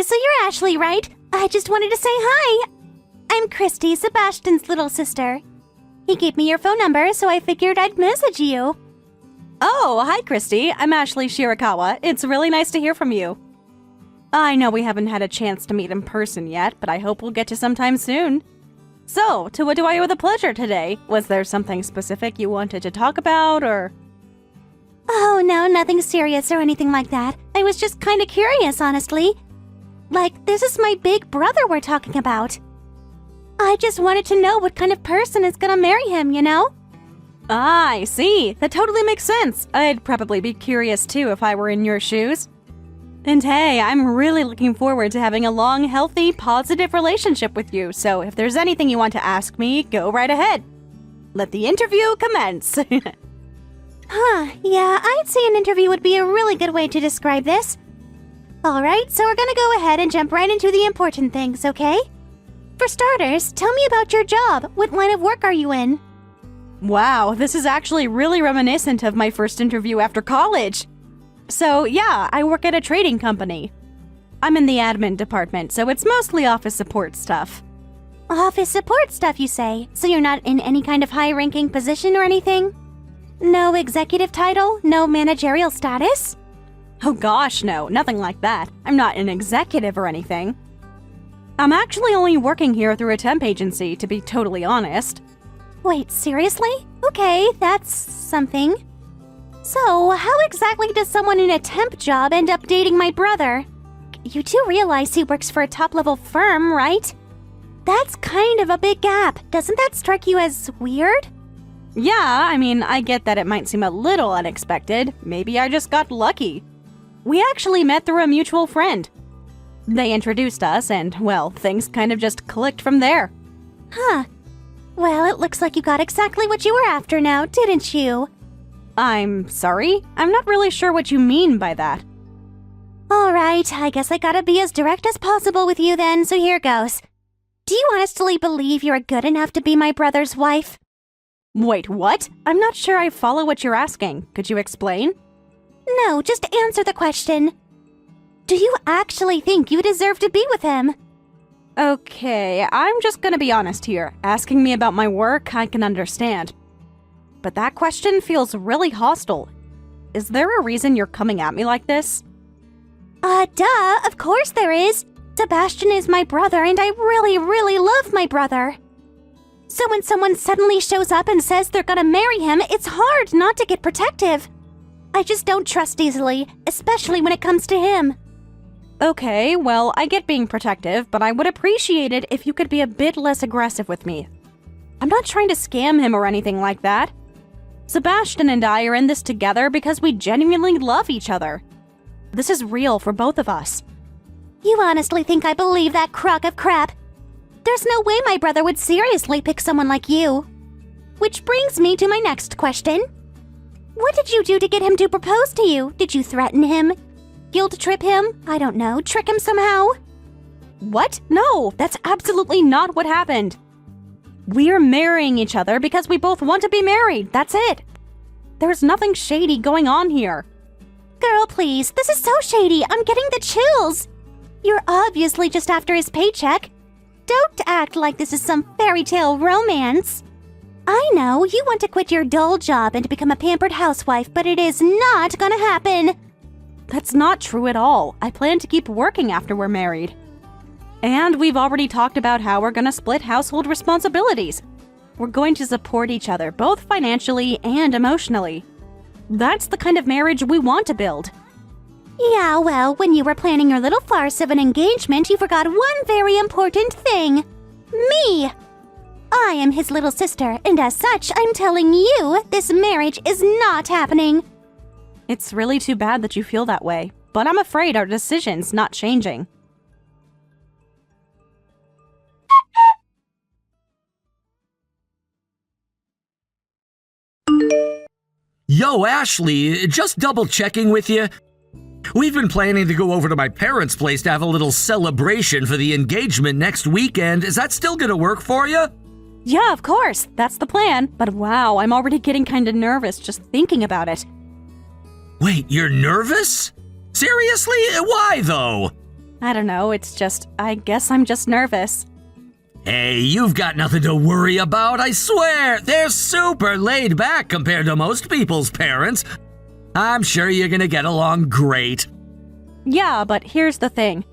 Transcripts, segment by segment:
Hey, so you're Ashley, right? I just wanted to say hi. I'm Christy, Sebastian's little sister. He gave me your phone number, so I figured I'd message you. Oh, hi, Christy. I'm Ashley Shirakawa. It's really nice to hear from you. I know we haven't had a chance to meet in person yet, but I hope we'll get to sometime soon. So, to what do I owe the pleasure today? Was there something specific you wanted to talk about, or...? Oh, no, nothing serious or anything like that. I was just kind of curious, honestly. Like, this is my big brother we're talking about. I just wanted to know what kind of person is gonna marry him, you know? Ah, I see. That totally makes sense. I'd probably be curious too if I were in your shoes. And hey, I'm really looking forward to having a long, healthy, positive relationship with you, so if there's anything you want to ask me, go right ahead. Let the interview commence. Yeah, I'd say an interview would be a really good way to describe this. Alright, so we're gonna go ahead and jump right into the important things, okay? For starters, tell me about your job. What line of work are you in? Wow, this is actually really reminiscent of my first interview after college. So yeah, I work at a trading company. I'm in the admin department, so it's mostly office support stuff. Office support stuff, you say? So you're not in any kind of high-ranking position or anything? No executive title? No managerial status? Oh gosh, no, nothing like that. I'm not an executive or anything. I'm actually only working here through a temp agency, to be totally honest. Wait, seriously? Okay, that's something. So, how exactly does someone in a temp job end up dating my brother? You do realize he works for a top-level firm, right? That's kind of a big gap. Doesn't that strike you as weird? Yeah, I mean, I get that it might seem a little unexpected. Maybe I just got lucky. We actually met through a mutual friend. They introduced us, and, well, things kind of just clicked from there. Huh. Well, it looks like you got exactly what you were after now, didn't you? I'm sorry? I'm not really sure what you mean by that. Alright, I guess I gotta be as direct as possible with you then, so here goes. Do you honestly believe you're good enough to be my brother's wife? Wait, what? I'm not sure I follow what you're asking. Could you explain? No, just answer the question. Do you actually think you deserve to be with him? Okay, I'm just gonna be honest here. Asking me about my work, I can understand. But that question feels really hostile. Is there a reason you're coming at me like this? Duh, of course there is. Sebastian is my brother, and I really, really love my brother. So when someone suddenly shows up and says they're gonna marry him, it's hard not to get protective. I just don't trust easily, especially when it comes to him. Okay, well, I get being protective, but I would appreciate it if you could be a bit less aggressive with me. I'm not trying to scam him or anything like that. Sebastian and I are in this together because we genuinely love each other. This is real for both of us. You honestly think I believe that crock of crap? There's no way my brother would seriously pick someone like you. Which brings me to my next question. What did you do to get him to propose to you? Did you threaten him? Guilt trip him? I don't know, trick him somehow? What? No, that's absolutely not what happened. We're marrying each other because we both want to be married, that's it. There's nothing shady going on here. Girl, please, this is so shady, I'm getting the chills. You're obviously just after his paycheck. Don't act like this is some fairy tale romance. I know, you want to quit your dull job and become a pampered housewife, but it is not gonna happen. That's not true at all. I plan to keep working after we're married. And we've already talked about how we're gonna split household responsibilities. We're going to support each other, both financially and emotionally. That's the kind of marriage we want to build. Yeah, well, when you were planning your little farce of an engagement, you forgot one very important thing. Me! I am his little sister, and as such, I'm telling you, this marriage is not happening. It's really too bad that you feel that way, but I'm afraid our decision's not changing. Yo, Ashley, just double-checking with you. We've been planning to go over to my parents' place to have a little celebration for the engagement next weekend. Is that still gonna work for you? Yeah, of course. That's the plan. But wow, I'm already getting kinda nervous just thinking about it. Wait, you're nervous? Seriously? Why, though? I don't know, I guess I'm just nervous. Hey, you've got nothing to worry about, I swear. They're super laid back compared to most people's parents. I'm sure you're gonna get along great. Yeah, but here's the thing.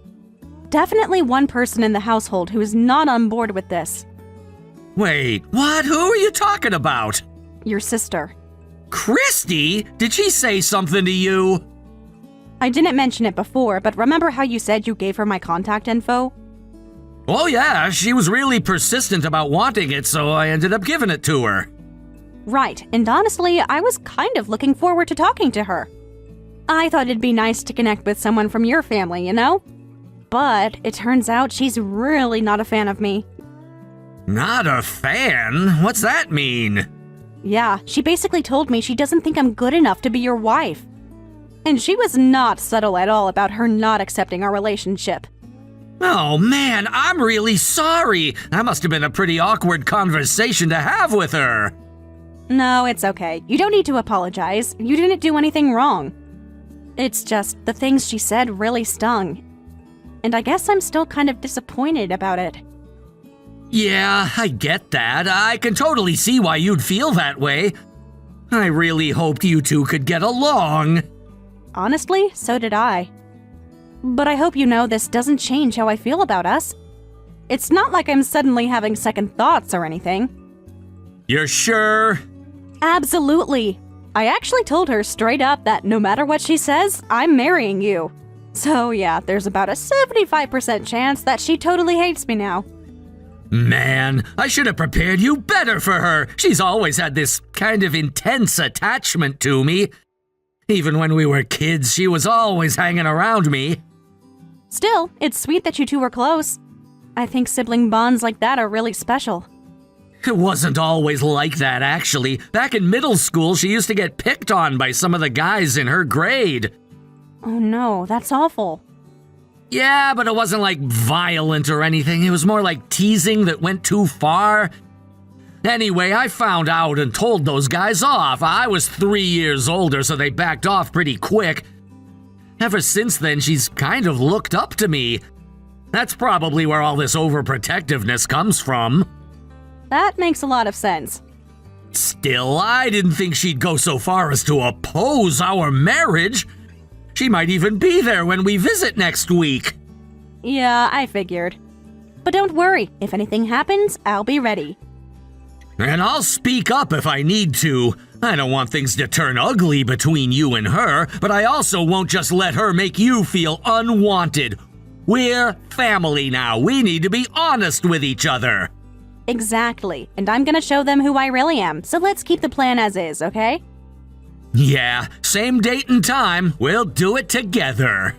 Definitely one person in the household who is not on board with this. Wait, what? Who are you talking about? Your sister. Christy? Did she say something to you? I didn't mention it before, but remember how you said you gave her my contact info? Oh yeah, she was really persistent about wanting it, so I ended up giving it to her. Right, and honestly, I was kind of looking forward to talking to her. I thought it'd be nice to connect with someone from your family, you know? But it turns out she's really not a fan of me. Not a fan? What's that mean? Yeah, she basically told me she doesn't think I'm good enough to be your wife. And she was not subtle at all about her not accepting our relationship. Oh man, I'm really sorry. That must have been a pretty awkward conversation to have with her. No, it's okay. You don't need to apologize. You didn't do anything wrong. It's just the things she said really stung. And I guess I'm still kind of disappointed about it. Yeah, I get that. I can totally see why you'd feel that way. I really hoped you two could get along. Honestly, so did I. But I hope you know this doesn't change how I feel about us. It's not like I'm suddenly having second thoughts or anything. You're sure? Absolutely. I actually told her straight up that no matter what she says, I'm marrying you. So yeah, there's about a 75% chance that she totally hates me now. Man, I should have prepared you better for her. She's always had this kind of intense attachment to me. Even when we were kids, she was always hanging around me. Still, it's sweet that you two were close. I think sibling bonds like that are really special. It wasn't always like that, actually. Back in middle school, she used to get picked on by some of the guys in her grade. Oh no, that's awful. Yeah, but it wasn't like violent or anything. It was more like teasing that went too far. Anyway, I found out and told those guys off. I was 3 years older, so they backed off pretty quick. Ever since then, she's kind of looked up to me. That's probably where all this overprotectiveness comes from. That makes a lot of sense. Still, I didn't think she'd go so far as to oppose our marriage. She might even be there when we visit next week. Yeah, I figured. But don't worry, if anything happens, I'll be ready. And I'll speak up if I need to. I don't want things to turn ugly between you and her, but I also won't just let her make you feel unwanted. We're family now. We need to be honest with each other. Exactly, and I'm gonna show them who I really am, so let's keep the plan as is, okay? Yeah, same date and time. We'll do it together.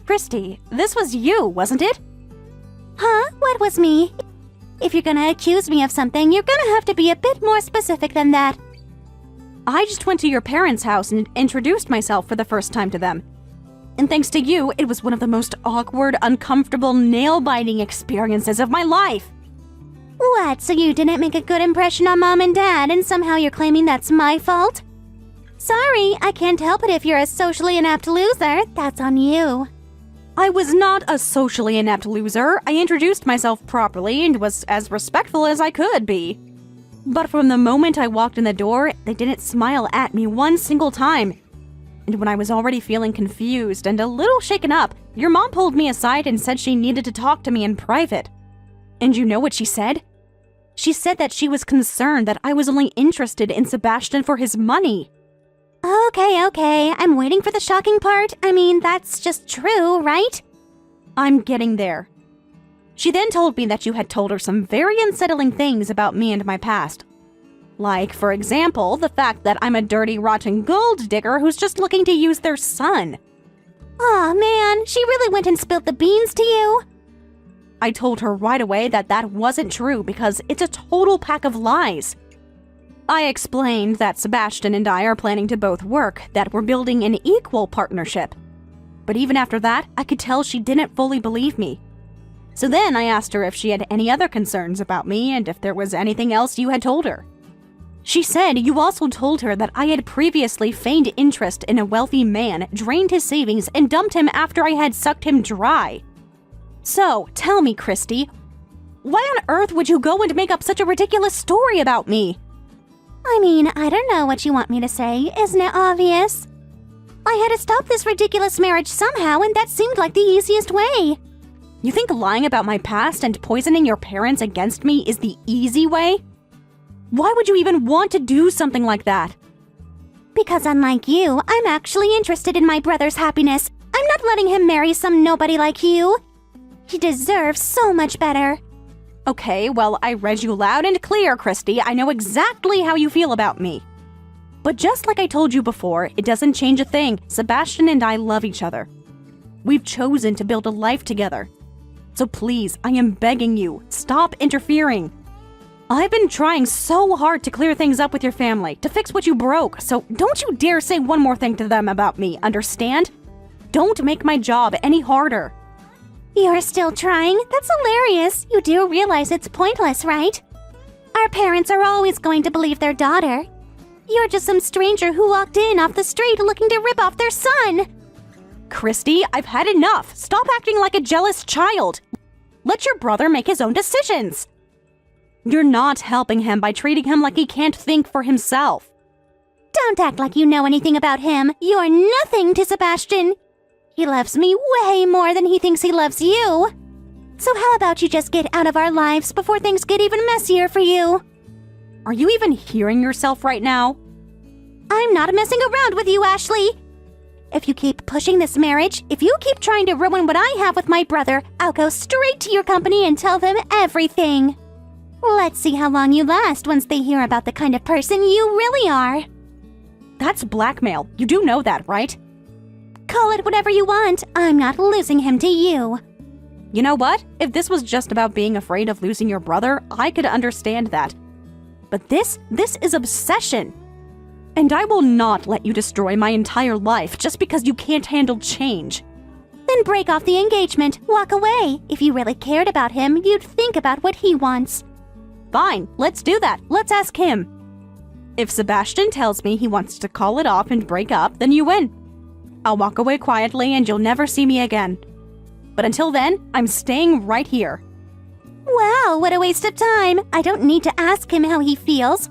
Christy, this was you, wasn't it? Huh? What was me? If you're gonna accuse me of something, you're gonna have to be a bit more specific than that. I just went to your parents' house and introduced myself for the first time to them. And thanks to you, it was one of the most awkward, uncomfortable, nail-biting experiences of my life. What, so you didn't make a good impression on Mom and Dad, and somehow you're claiming that's my fault? Sorry, I can't help it if you're a socially inept loser. That's on you. I was not a socially inept loser. I introduced myself properly and was as respectful as I could be. But from the moment I walked in the door, they didn't smile at me one single time. And when I was already feeling confused and a little shaken up, your mom pulled me aside and said she needed to talk to me in private. And you know what she said? She said that she was concerned that I was only interested in Sebastian for his money. Okay, I'm waiting for the shocking part. I mean, that's just true, right? I'm getting there. She then told me that you had told her some very unsettling things about me and my past. Like, for example, the fact that I'm a dirty, rotten gold digger who's just looking to use their son. Aw, man, she really went and spilled the beans to you? I told her right away that that wasn't true because it's a total pack of lies. I explained that Sebastian and I are planning to both work, that we're building an equal partnership. But even after that, I could tell she didn't fully believe me. So then I asked her if she had any other concerns about me and if there was anything else you had told her. She said you also told her that I had previously feigned interest in a wealthy man, drained his savings, and dumped him after I had sucked him dry. So, tell me, Christy, why on earth would you go and make up such a ridiculous story about me? I mean, I don't know what you want me to say. Isn't it obvious? I had to stop this ridiculous marriage somehow, and that seemed like the easiest way. You think lying about my past and poisoning your parents against me is the easy way? Why would you even want to do something like that? Because unlike you, I'm actually interested in my brother's happiness. I'm not letting him marry some nobody like you. He deserves so much better. Okay, well, I read you loud and clear, Christy. I know exactly how you feel about me. But just like I told you before, it doesn't change a thing. Sebastian and I love each other. We've chosen to build a life together. So please, I am begging you, stop interfering. I've been trying so hard to clear things up with your family, to fix what you broke, so don't you dare say one more thing to them about me, understand? Don't make my job any harder. You're still trying? That's hilarious. You do realize it's pointless, right? Our parents are always going to believe their daughter. You're just some stranger who walked in off the street looking to rip off their son. Christy, I've had enough. Stop acting like a jealous child. Let your brother make his own decisions. You're not helping him by treating him like he can't think for himself. Don't act like you know anything about him. You're nothing to Sebastian. He loves me way more than he thinks he loves you. So how about you just get out of our lives before things get even messier for you? Are you even hearing yourself right now? I'm not messing around with you, Ashley. If you keep pushing this marriage, if you keep trying to ruin what I have with my brother, I'll go straight to your company and tell them everything. Let's see how long you last once they hear about the kind of person you really are. That's blackmail. You do know that, right? Call it whatever you want. I'm not losing him to you. You know what? If this was just about being afraid of losing your brother, I could understand that. But this is obsession. And I will not let you destroy my entire life just because you can't handle change. Then break off the engagement. Walk away. If you really cared about him, you'd think about what he wants. Fine, let's do that. Let's ask him. If Sebastian tells me he wants to call it off and break up, then you win. I'll walk away quietly and you'll never see me again. But until then, I'm staying right here. Wow, what a waste of time. I don't need to ask him how he feels.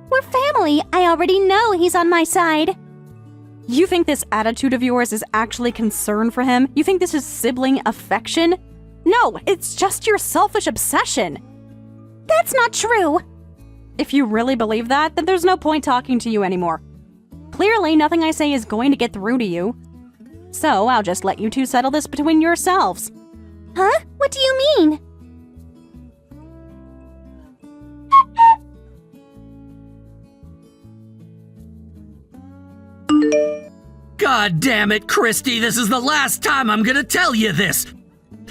We're family. I already know he's on my side. You think this attitude of yours is actually concern for him? You think this is sibling affection? No, it's just your selfish obsession. That's not true. If you really believe that, then there's no point talking to you anymore. Clearly, nothing I say is going to get through to you. So I'll just let you two settle this between yourselves. Huh? What do you mean? God damn it, Christy, this is the last time I'm gonna tell you this.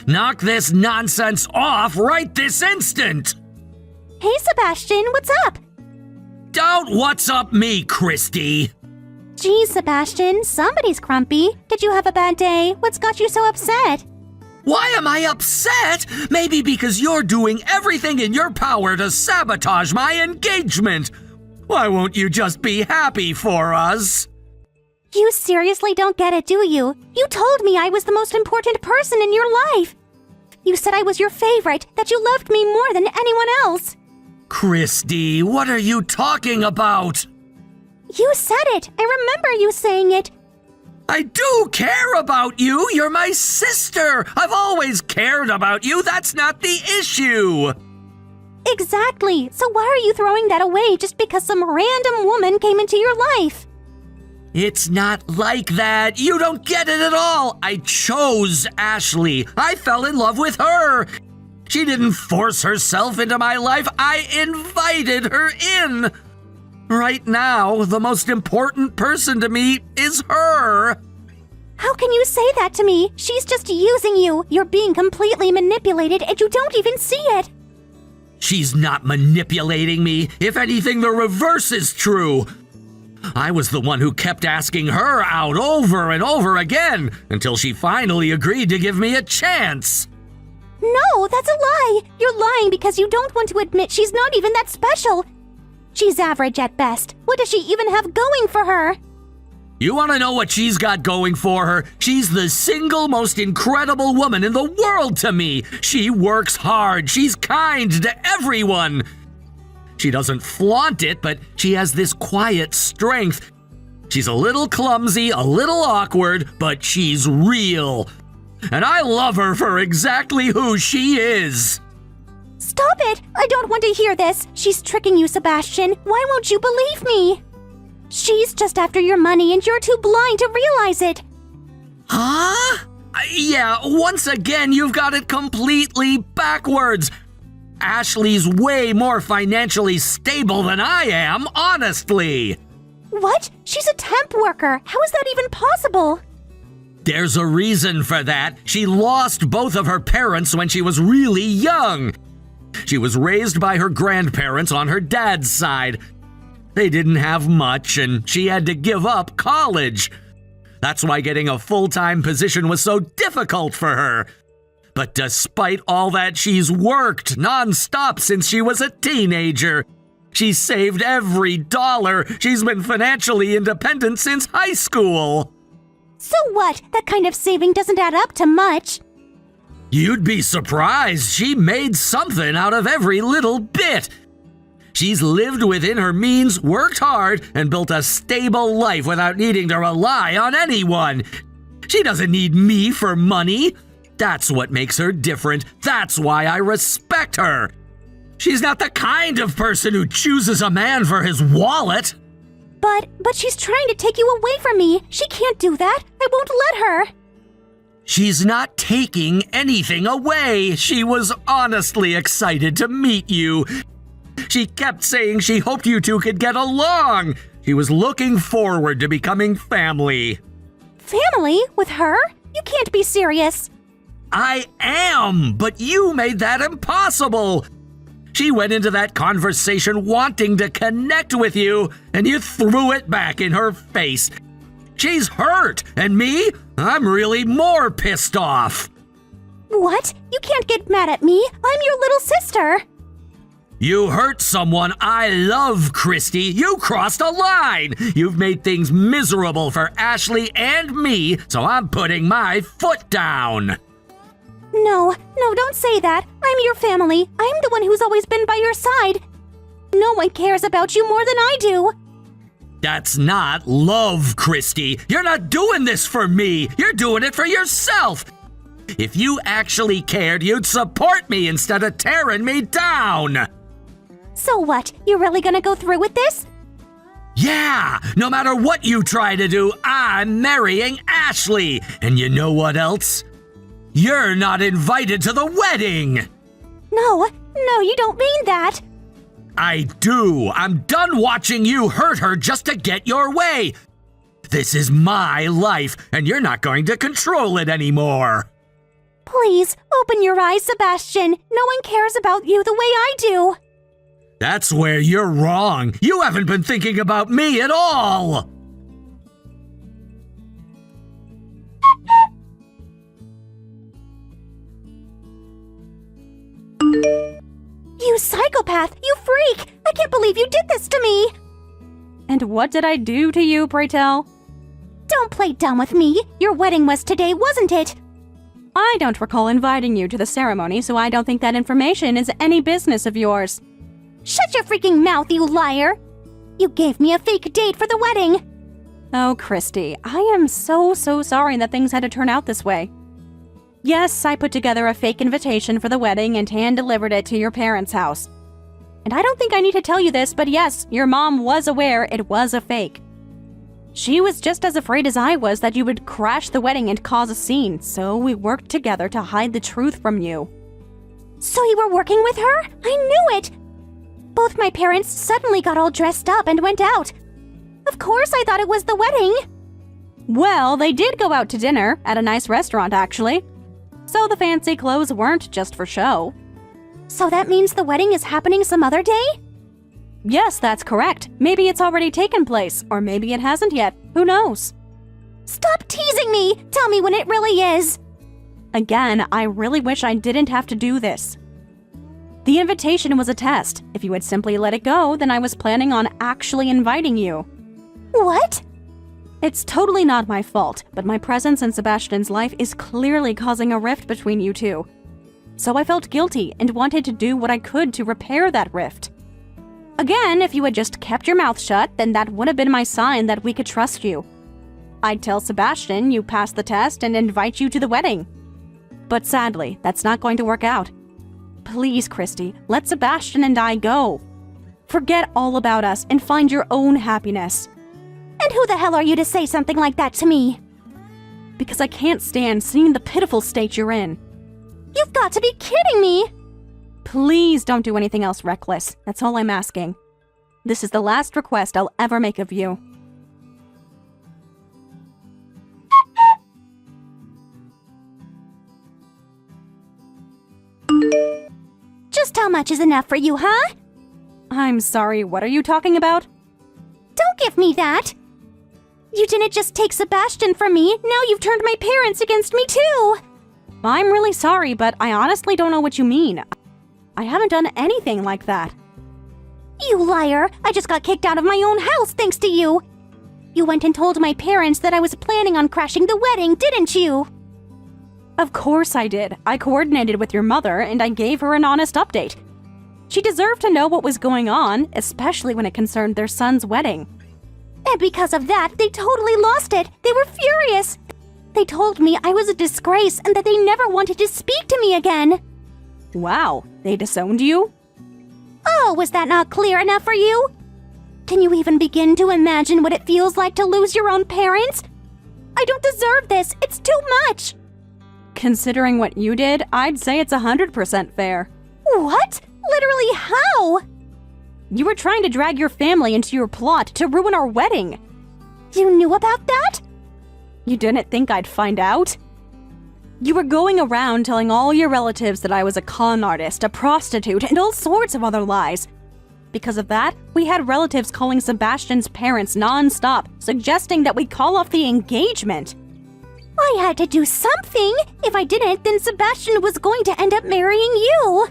Knock this nonsense off right this instant. Hey, Sebastian, what's up? Don't what's up me, Christy. Geez, Sebastian, somebody's grumpy. Did you have a bad day? What's got you so upset? Why am I upset? Maybe because you're doing everything in your power to sabotage my engagement. Why won't you just be happy for us? You seriously don't get it, do you? You told me I was the most important person in your life. You said I was your favorite, that you loved me more than anyone else. Christy, what are you talking about? You said it. I remember you saying it. I do care about you. You're my sister. I've always cared about you. That's not the issue. Exactly. So why are you throwing that away just because some random woman came into your life? It's not like that. You don't get it at all. I chose Ashley. I fell in love with her. She didn't force herself into my life. I invited her in. Right now, the most important person to me is her. How can you say that to me? She's just using you. You're being completely manipulated and you don't even see it. She's not manipulating me. If anything, the reverse is true. I was the one who kept asking her out over and over again until she finally agreed to give me a chance. No, that's a lie. You're lying because you don't want to admit she's not even that special. She's average at best. What does she even have going for her? You want to know what she's got going for her? She's the single most incredible woman in the world to me. She works hard. She's kind to everyone. She doesn't flaunt it, but she has this quiet strength. She's a little clumsy, a little awkward, but she's real. And I love her for exactly who she is. Stop it! I don't want to hear this. She's tricking you, Sebastian. Why won't you believe me? She's just after your money and you're too blind to realize it. Huh? Yeah, once again, you've got it completely backwards. Ashley's way more financially stable than I am, honestly. What? She's a temp worker. How is that even possible? There's a reason for that. She lost both of her parents when she was really young. She was raised by her grandparents on her dad's side. They didn't have much, and she had to give up college. That's why getting a full-time position was so difficult for her. But despite all that, she's worked nonstop since she was a teenager. She's saved every dollar. She's been financially independent since high school. So what? That kind of saving doesn't add up to much. You'd be surprised. She made something out of every little bit. She's lived within her means, worked hard, and built a stable life without needing to rely on anyone. She doesn't need me for money. That's what makes her different. That's why I respect her. She's not the kind of person who chooses a man for his wallet. But she's trying to take you away from me. She can't do that. I won't let her. She's not taking anything away. She was honestly excited to meet you. She kept saying she hoped you two could get along. She was looking forward to becoming family. Family? With her? You can't be serious. I am, but you made that impossible. She went into that conversation wanting to connect with you, and you threw it back in her face. She's hurt, and me? I'm really more pissed off. What? You can't get mad at me. I'm your little sister. You hurt someone I love, Christy. You crossed a line. You've made things miserable for Ashley and me, so I'm putting my foot down. No, don't say that. I'm your family. I'm the one who's always been by your side. No one cares about you more than I do. That's not love, Christy. You're not doing this for me. You're doing it for yourself. If you actually cared, you'd support me instead of tearing me down. So what? You really gonna go through with this? Yeah, no matter what you try to do, I'm marrying Ashley. And you know what else? You're not invited to the wedding. No, you don't mean that. I do. I'm done watching you hurt her just to get your way. This is my life, and you're not going to control it anymore. Please, open your eyes, Sebastian. No one cares about you the way I do. That's where you're wrong. You haven't been thinking about me at all. You psychopath! You freak! I can't believe you did this to me! And what did I do to you, pray tell? Don't play dumb with me. Your wedding was today, wasn't it? I don't recall inviting you to the ceremony, so I don't think that information is any business of yours. Shut your freaking mouth, you liar! You gave me a fake date for the wedding! Oh, Christy, I am so sorry that things had to turn out this way. Yes, I put together a fake invitation for the wedding and hand-delivered it to your parents' house. And I don't think I need to tell you this, but yes, your mom was aware it was a fake. She was just as afraid as I was that you would crash the wedding and cause a scene, so we worked together to hide the truth from you. So you were working with her? I knew it! Both my parents suddenly got all dressed up and went out. Of course I thought it was the wedding. Well, they did go out to dinner, at a nice restaurant actually. So the fancy clothes weren't just for show. So that means the wedding is happening some other day? Yes, that's correct. Maybe it's already taken place, or maybe it hasn't yet. Who knows? Stop teasing me! Tell me when it really is! Again, I really wish I didn't have to do this. The invitation was a test. If you had simply let it go, then I was planning on actually inviting you. What? It's totally not my fault, but my presence in Sebastian's life is clearly causing a rift between you two. So I felt guilty and wanted to do what I could to repair that rift. Again, if you had just kept your mouth shut, then that would have been my sign that we could trust you. I'd tell Sebastian you passed the test and invite you to the wedding. But sadly, that's not going to work out. Please, Christy, let Sebastian and I go. Forget all about us and find your own happiness. And who the hell are you to say something like that to me? Because I can't stand seeing the pitiful state you're in. You've got to be kidding me! Please don't do anything else reckless. That's all I'm asking. This is the last request I'll ever make of you. Just how much is enough for you, huh? I'm sorry, what are you talking about? Don't give me that! You didn't just take Sebastian from me, now you've turned my parents against me too! I'm really sorry, but I honestly don't know what you mean. I haven't done anything like that. You liar! I just got kicked out of my own house thanks to you! You went and told my parents that I was planning on crashing the wedding, didn't you? Of course I did. I coordinated with your mother and I gave her an honest update. She deserved to know what was going on, especially when it concerned their son's wedding. And because of that, they totally lost it! They were furious! They told me I was a disgrace and that they never wanted to speak to me again! Wow, they disowned you? Oh, was that not clear enough for you? Can you even begin to imagine what it feels like to lose your own parents? I don't deserve this! It's too much! Considering what you did, I'd say it's 100% fair. What? Literally how? You were trying to drag your family into your plot to ruin our wedding. You knew about that? You didn't think I'd find out? You were going around telling all your relatives that I was a con artist, a prostitute, and all sorts of other lies. Because of that, we had relatives calling Sebastian's parents non-stop, suggesting that we call off the engagement. I had to do something. If I didn't, then Sebastian was going to end up marrying you.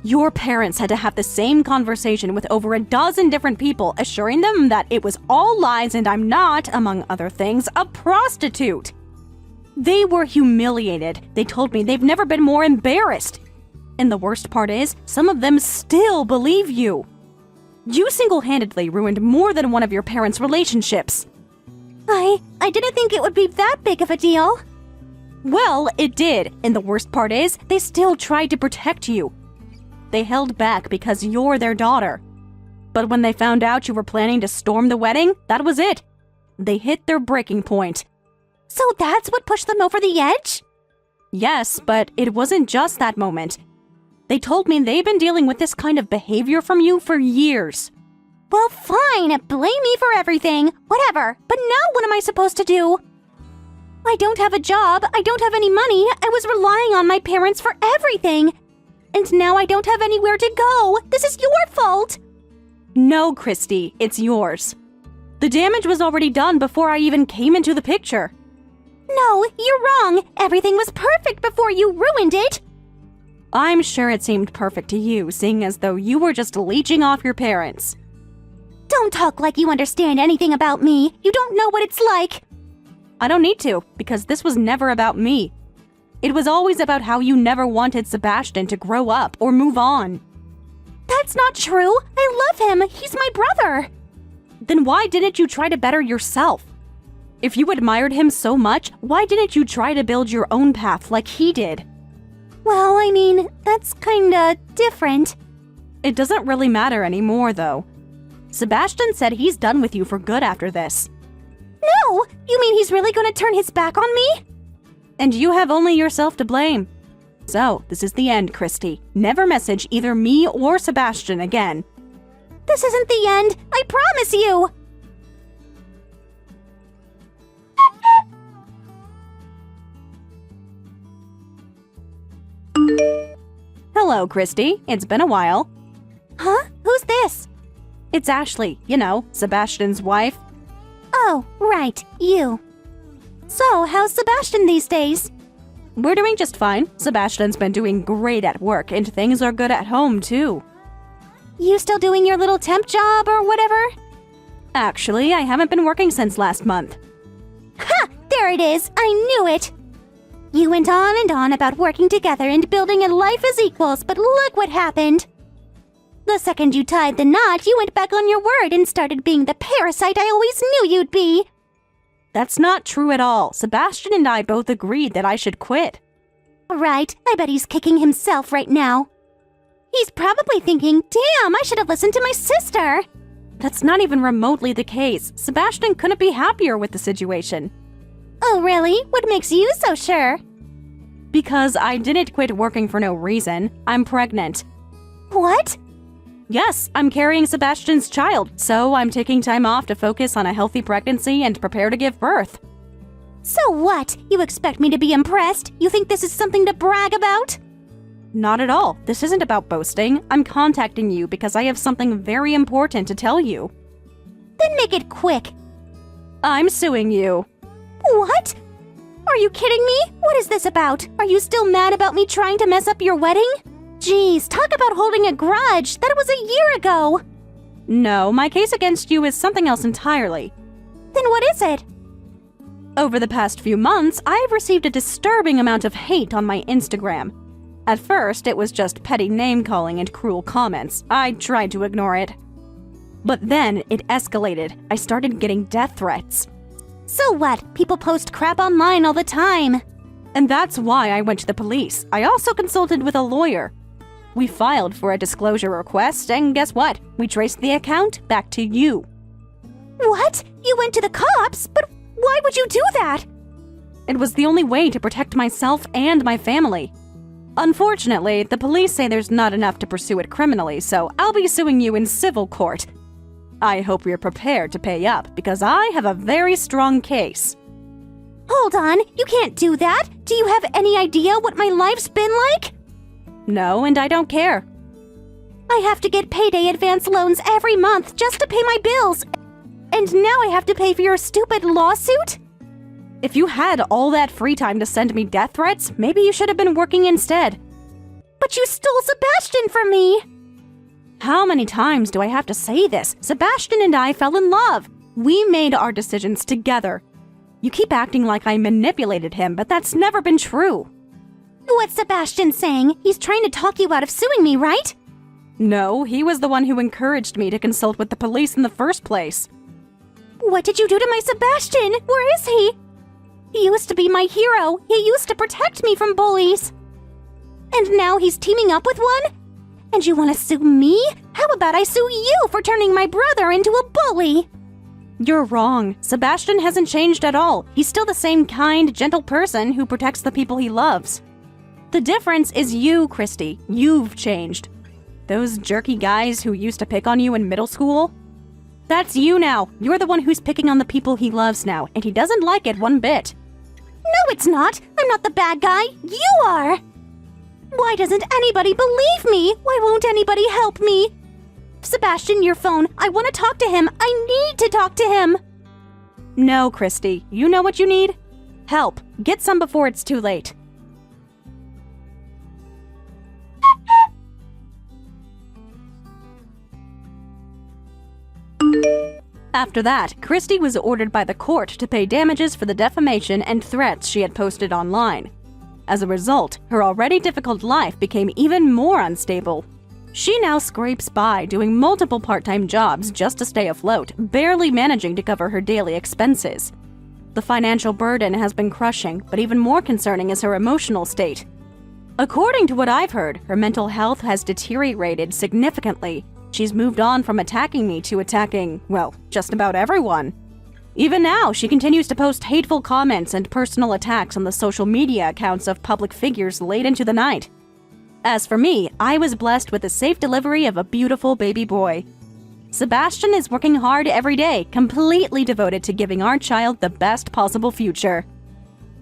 Your parents had to have the same conversation with over a dozen different people, assuring them that it was all lies and I'm not, among other things, a prostitute. They were humiliated. They told me they've never been more embarrassed. And the worst part is, some of them still believe you. You single-handedly ruined more than one of your parents' relationships. I didn't think it would be that big of a deal. Well, it did, and the worst part is, they still tried to protect you. They held back because you're their daughter. But when they found out you were planning to storm the wedding, that was it. They hit their breaking point. So that's what pushed them over the edge? Yes, but it wasn't just that moment. They told me they've been dealing with this kind of behavior from you for years. Well, fine. Blame me for everything. Whatever. But now what am I supposed to do? I don't have a job. I don't have any money. I was relying on my parents for everything. And now I don't have anywhere to go. This is your fault. No, Christy, it's yours. The damage was already done before I even came into the picture. No, you're wrong. Everything was perfect before you ruined it. I'm sure it seemed perfect to you, seeing as though you were just leeching off your parents. Don't talk like you understand anything about me. You don't know what it's like. I don't need to, because this was never about me. It was always about how you never wanted Sebastian to grow up or move on. That's not true. I love him. He's my brother. Then why didn't you try to better yourself? If you admired him so much, why didn't you try to build your own path like he did? Well, I mean, that's kinda different. It doesn't really matter anymore, though. Sebastian said he's done with you for good after this. No! You mean he's really gonna turn his back on me? And you have only yourself to blame. So, this is the end, Christy. Never message either me or Sebastian again. This isn't the end, I promise you! Hello, Christy. It's been a while. Huh? Who's this? It's Ashley, you know, Sebastian's wife. Oh, right, you. So, how's Sebastian these days? We're doing just fine. Sebastian's been doing great at work, and things are good at home, too. You still doing your little temp job or whatever? Actually, I haven't been working since last month. Ha! There it is! I knew it! You went on and on about working together and building a life as equals, but look what happened! The second you tied the knot, you went back on your word and started being the parasite I always knew you'd be! That's not true at all. Sebastian and I both agreed that I should quit. Right, I bet he's kicking himself right now. He's probably thinking, damn, I should have listened to my sister! That's not even remotely the case. Sebastian couldn't be happier with the situation. Oh, really? What makes you so sure? Because I didn't quit working for no reason. I'm pregnant. What? Yes, I'm carrying Sebastian's child, so I'm taking time off to focus on a healthy pregnancy and prepare to give birth. So what? You expect me to be impressed? You think this is something to brag about? Not at all. This isn't about boasting. I'm contacting you because I have something very important to tell you. Then make it quick. I'm suing you. What? Are you kidding me? What is this about? Are you still mad about me trying to mess up your wedding? Jeez, talk about holding a grudge. That was a year ago. No, my case against you is something else entirely. Then what is it? Over the past few months, I've received a disturbing amount of hate on my Instagram. At first, it was just petty name-calling and cruel comments. I tried to ignore it. But then, it escalated. I started getting death threats. So what? People post crap online all the time. And that's why I went to the police. I also consulted with a lawyer. We filed for a disclosure request, and guess what? We traced the account back to you. What? You went to the cops? But why would you do that? It was the only way to protect myself and my family. Unfortunately, the police say there's not enough to pursue it criminally, so I'll be suing you in civil court. I hope you're prepared to pay up, because I have a very strong case. Hold on, you can't do that. Do you have any idea what my life's been like? No, and I don't care. I have to get payday advance loans every month just to pay my bills. And now I have to pay for your stupid lawsuit? If you had all that free time to send me death threats, maybe you should have been working instead. But you stole Sebastian from me! How many times do I have to say this? Sebastian and I fell in love. We made our decisions together. You keep acting like I manipulated him, but that's never been true. What's Sebastian saying? He's trying to talk you out of suing me, right? No, he was the one who encouraged me to consult with the police in the first place. What did you do to my Sebastian? Where is he? He used to be my hero. He used to protect me from bullies. And now he's teaming up with one? And you want to sue me? How about I sue you for turning my brother into a bully? You're wrong. Sebastian hasn't changed at all. He's still the same kind, gentle person who protects the people he loves. The difference is you, Christy. You've changed. Those jerky guys who used to pick on you in middle school? That's you now. You're the one who's picking on the people he loves now, and he doesn't like it one bit. No, it's not. I'm not the bad guy. You are. Why doesn't anybody believe me? Why won't anybody help me? Sebastian, your phone. I want to talk to him. I need to talk to him. No, Christy. You know what you need? Help. Get some before it's too late. After that, Christy was ordered by the court to pay damages for the defamation and threats she had posted online. As a result, her already difficult life became even more unstable. She now scrapes by doing multiple part-time jobs just to stay afloat, barely managing to cover her daily expenses. The financial burden has been crushing, but even more concerning is her emotional state. According to what I've heard, her mental health has deteriorated significantly. She's moved on from attacking me to attacking, well, just about everyone. Even now, she continues to post hateful comments and personal attacks on the social media accounts of public figures late into the night. As for me, I was blessed with the safe delivery of a beautiful baby boy. Sebastian is working hard every day, completely devoted to giving our child the best possible future.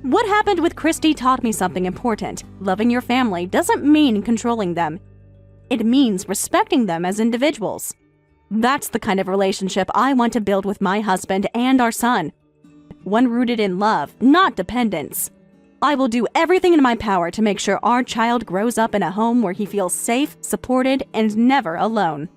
What happened with Christy taught me something important. Loving your family doesn't mean controlling them. It means respecting them as individuals. That's the kind of relationship I want to build with my husband and our son. One rooted in love, not dependence. I will do everything in my power to make sure our child grows up in a home where he feels safe, supported, and never alone.